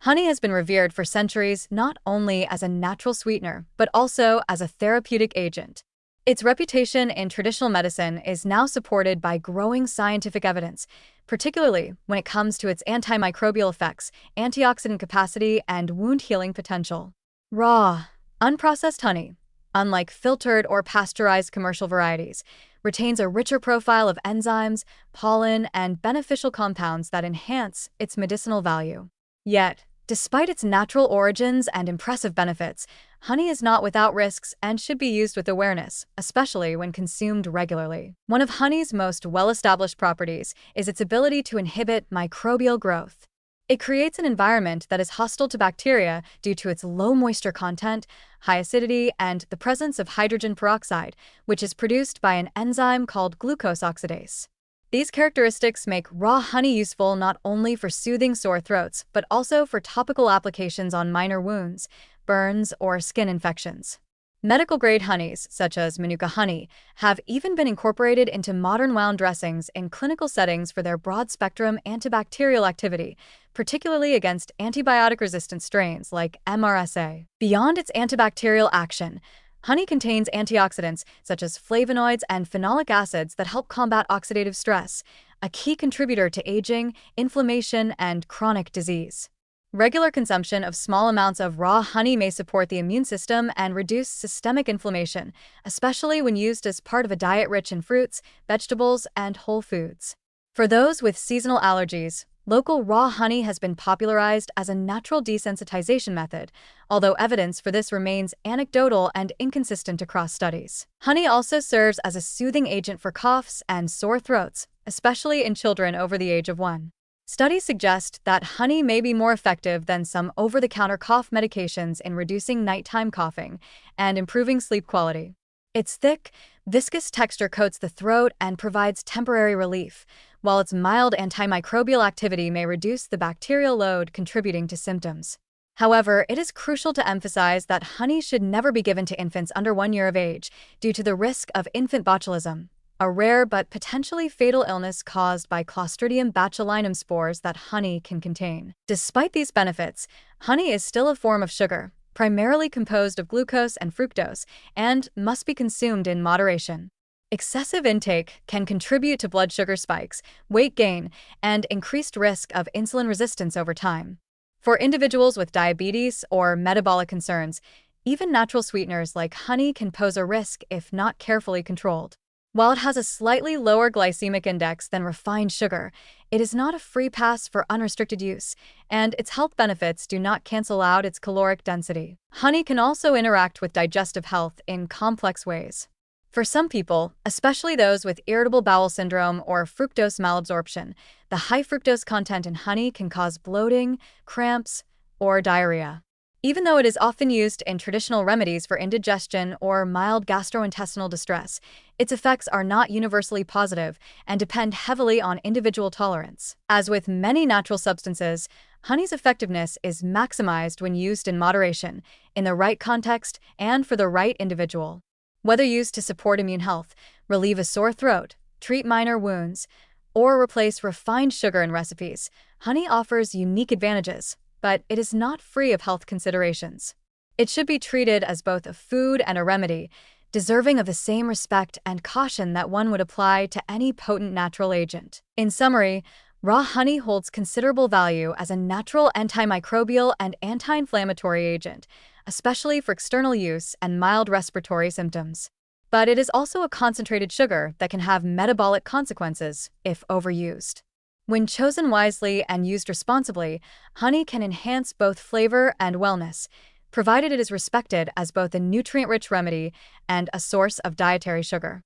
Honey has been revered for centuries not only as a natural sweetener, but also as a therapeutic agent. Its reputation in traditional medicine is now supported by growing scientific evidence, particularly when it comes to its antimicrobial effects, antioxidant capacity, and wound healing potential. Raw, unprocessed honey, unlike filtered or pasteurized commercial varieties, retains a richer profile of enzymes, pollen, and beneficial compounds that enhance its medicinal value. Yet, despite its natural origins and impressive benefits, honey is not without risks and should be used with awareness, especially when consumed regularly. One of honey's most well-established properties is its ability to inhibit microbial growth. It creates an environment that is hostile to bacteria due to its low moisture content, high acidity, and the presence of hydrogen peroxide, which is produced by an enzyme called glucose oxidase. These characteristics make raw honey useful not only for soothing sore throats, but also for topical applications on minor wounds, burns, or skin infections. Medical-grade honeys, such as Manuka honey, have even been incorporated into modern wound dressings in clinical settings for their broad-spectrum antibacterial activity, particularly against antibiotic-resistant strains like MRSA. Beyond its antibacterial action, honey contains antioxidants such as flavonoids and phenolic acids that help combat oxidative stress, a key contributor to aging, inflammation, and chronic disease. Regular consumption of small amounts of raw honey may support the immune system and reduce systemic inflammation, especially when used as part of a diet rich in fruits, vegetables, and whole foods. For those with seasonal allergies, local raw honey has been popularized as a natural desensitization method, although evidence for this remains anecdotal and inconsistent across studies. Honey also serves as a soothing agent for coughs and sore throats, especially in children over the age of 1. Studies suggest that honey may be more effective than some over-the-counter cough medications in reducing nighttime coughing and improving sleep quality. Its thick, viscous texture coats the throat and provides temporary relief, while its mild antimicrobial activity may reduce the bacterial load contributing to symptoms. However, it is crucial to emphasize that honey should never be given to infants under 1 year of age due to the risk of infant botulism, a rare but potentially fatal illness caused by Clostridium botulinum spores that honey can contain. Despite these benefits, honey is still a form of sugar, primarily composed of glucose and fructose, and must be consumed in moderation. Excessive intake can contribute to blood sugar spikes, weight gain, and increased risk of insulin resistance over time. For individuals with diabetes or metabolic concerns, even natural sweeteners like honey can pose a risk if not carefully controlled. While it has a slightly lower glycemic index than refined sugar, it is not a free pass for unrestricted use, and its health benefits do not cancel out its caloric density. Honey can also interact with digestive health in complex ways. For some people, especially those with irritable bowel syndrome or fructose malabsorption, the high fructose content in honey can cause bloating, cramps, or diarrhea. Even though it is often used in traditional remedies for indigestion or mild gastrointestinal distress, its effects are not universally positive and depend heavily on individual tolerance. As with many natural substances, honey's effectiveness is maximized when used in moderation, in the right context, and for the right individual. Whether used to support immune health, relieve a sore throat, treat minor wounds, or replace refined sugar in recipes, honey offers unique advantages, but it is not free of health considerations. It should be treated as both a food and a remedy, deserving of the same respect and caution that one would apply to any potent natural agent. In summary, raw honey holds considerable value as a natural antimicrobial and anti-inflammatory agent, especially for external use and mild respiratory symptoms. But it is also a concentrated sugar that can have metabolic consequences if overused. When chosen wisely and used responsibly, honey can enhance both flavor and wellness, provided it is respected as both a nutrient-rich remedy and a source of dietary sugar.